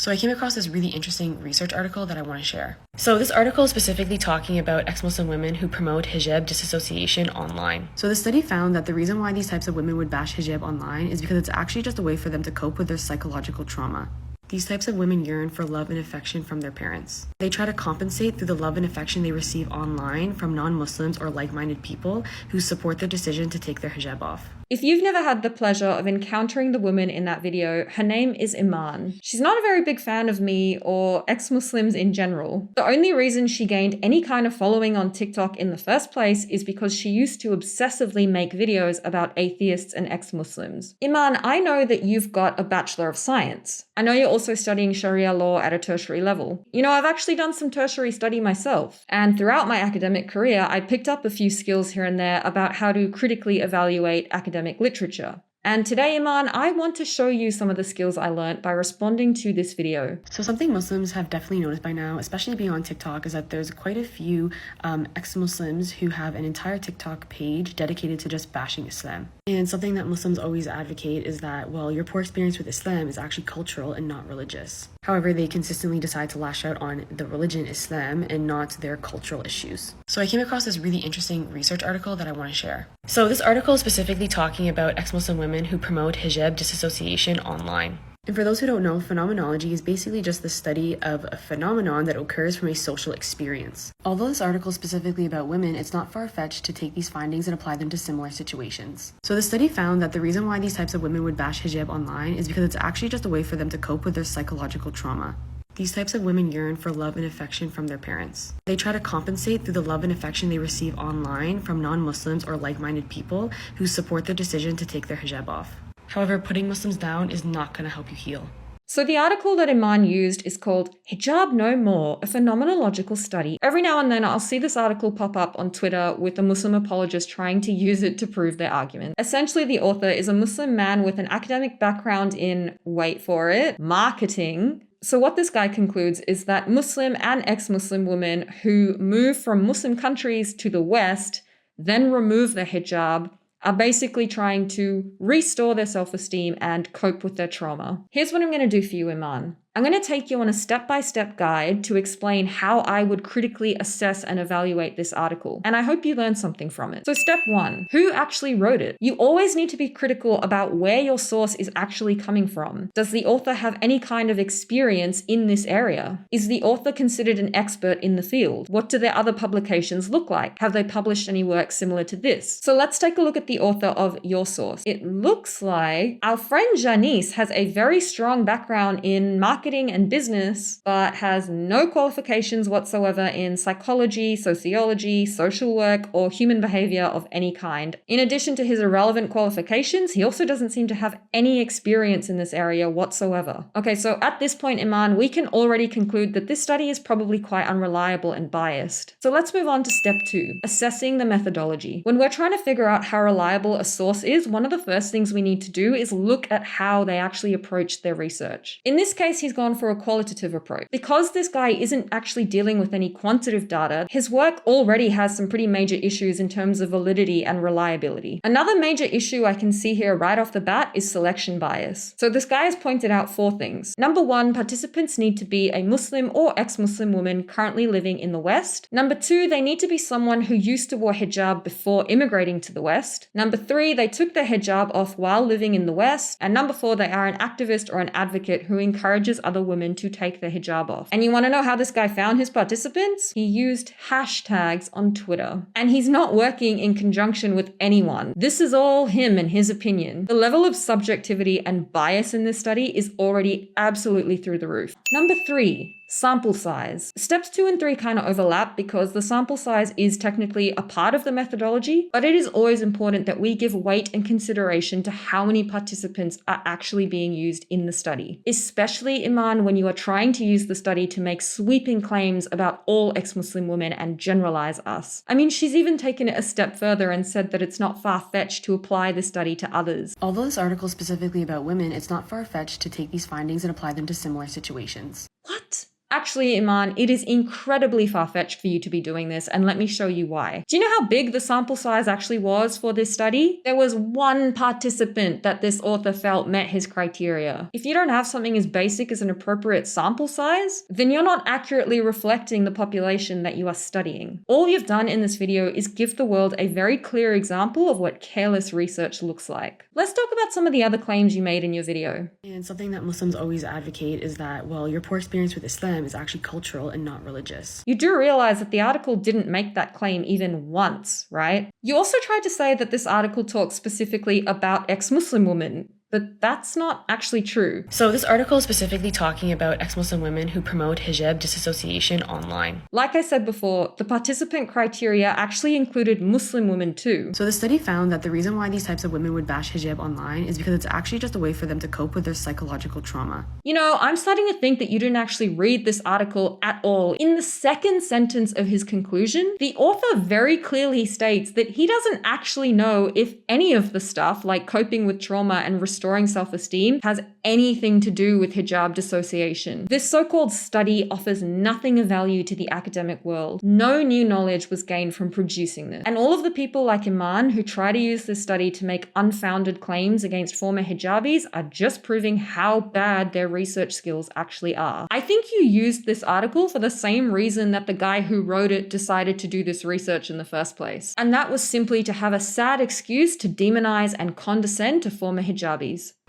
So I came across this really interesting research article that I want to share. So this article is specifically talking about ex-Muslim women who promote hijab disassociation online. So the study found that the reason why these types of women would bash hijab online is because it's actually just a way for them to cope with their psychological trauma. These types of women yearn for love and affection from their parents. They try to compensate through the love and affection they receive online from non-Muslims or like-minded people who support their decision to take their hijab off. If you've never had the pleasure of encountering the woman in that video, her name is Iman. She's not a very big fan of me or ex-Muslims in general. The only reason she gained any kind of following on TikTok in the first place is because she used to obsessively make videos about atheists and ex-Muslims. Iman, I know that you've got a Bachelor of Science. I know you're also studying Sharia law at a tertiary level. You know, I've actually done some tertiary study myself, and throughout my academic career, I picked up a few skills here and there about how to critically evaluate academic literature. And today, Iman, I want to show you some of the skills I learned by responding to this video. So something Muslims have definitely noticed by now, especially being on TikTok, is that there's quite a few ex-Muslims who have an entire TikTok page dedicated to just bashing Islam. And something that Muslims always advocate is that, well, your poor experience with Islam is actually cultural and not religious. However, they consistently decide to lash out on the religion Islam and not their cultural issues. So I came across this really interesting research article that I want to share. So this article is specifically talking about ex-Muslim women who promote hijab disassociation online. And for those who don't know, phenomenology is basically just the study of a phenomenon that occurs from a social experience. Although this article is specifically about women, it's not far-fetched to take these findings and apply them to similar situations. So the study found that the reason why these types of women would bash hijab online is because it's actually just a way for them to cope with their psychological trauma. These types of women yearn for love and affection from their parents. They try to compensate through the love and affection they receive online from non-Muslims or like-minded people who support their decision to take their hijab off. However, putting Muslims down is not going to help you heal. So the article that Iman used is called Hijab No More, a Phenomenological Study. Every now and then I'll see this article pop up on Twitter with a Muslim apologist trying to use it to prove their argument. Essentially, the author is a Muslim man with an academic background in, wait for it, marketing. So what this guy concludes is that Muslim and ex-Muslim women who move from Muslim countries to the West, then remove their hijab, are basically trying to restore their self-esteem and cope with their trauma. Here's what I'm going to do for you, Iman. I'm going to take you on a step-by-step guide to explain how I would critically assess and evaluate this article, and I hope you learn something from it. So step 1, who actually wrote it? You always need to be critical about where your source is actually coming from. Does the author have any kind of experience in this area? Is the author considered an expert in the field? What do their other publications look like? Have they published any work similar to this? So let's take a look at the author of your source. It looks like our friend Janice has a very strong background in marketing and business, but has no qualifications whatsoever in psychology, sociology, social work, or human behavior of any kind. In addition to his irrelevant qualifications, he also doesn't seem to have any experience in this area whatsoever. Okay, so at this point, Iman, we can already conclude that this study is probably quite unreliable and biased. So let's move on to step 2, assessing the methodology. When we're trying to figure out how reliable a source is, one of the first things we need to do is look at how they actually approached their research. In this case, he's gone for a qualitative approach. Because this guy isn't actually dealing with any quantitative data, his work already has some pretty major issues in terms of validity and reliability. Another major issue I can see here right off the bat is selection bias. So this guy has pointed out 4 things. Number 1, participants need to be a Muslim or ex-Muslim woman currently living in the West. Number 2, they need to be someone who used to wear hijab before immigrating to the West. Number 3, they took their hijab off while living in the West. And number 4, they are an activist or an advocate who encourages other women to take their hijab off. And you want to know how this guy found his participants? He used hashtags on Twitter. And he's not working in conjunction with anyone. This is all him and his opinion. The level of subjectivity and bias in this study is already absolutely through the roof. Number 3, sample size. Steps 2 and 3 kind of overlap because the sample size is technically a part of the methodology, but it is always important that we give weight and consideration to how many participants are actually being used in the study, especially, Iman, when you are trying to use the study to make sweeping claims about all ex-Muslim women and generalize us. I mean, she's even taken it a step further and said that it's not far-fetched to apply this study to others. Although this article is specifically about women, it's not far-fetched to take these findings and apply them to similar situations. What? Actually, Iman, it is incredibly far-fetched for you to be doing this, and let me show you why. Do you know how big the sample size actually was for this study? There was one participant that this author felt met his criteria. If you don't have something as basic as an appropriate sample size, then you're not accurately reflecting the population that you are studying. All you've done in this video is give the world a very clear example of what careless research looks like. Let's talk about some of the other claims you made in your video. And something that Muslims always advocate is that, well, your poor experience with Islam is actually cultural and not religious. You do realize that the article didn't make that claim even once, right? You also tried to say that this article talks specifically about ex-Muslim women, but that's not actually true. So this article is specifically talking about ex-Muslim women who promote hijab disassociation online. Like I said before, the participant criteria actually included Muslim women too. So the study found that the reason why these types of women would bash hijab online is because it's actually just a way for them to cope with their psychological trauma. You know, I'm starting to think that you didn't actually read this article at all. In the second sentence of his conclusion, the author very clearly states that he doesn't actually know if any of the stuff, like coping with trauma and restoring self-esteem, has anything to do with hijab dissociation. This so-called study offers nothing of value to the academic world. No new knowledge was gained from producing this. And all of the people like Iman who try to use this study to make unfounded claims against former hijabis are just proving how bad their research skills actually are. I think you used this article for the same reason that the guy who wrote it decided to do this research in the first place. And that was simply to have a sad excuse to demonize and condescend to former hijabis.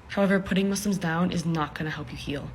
However, putting Muslims down is not going to help you heal.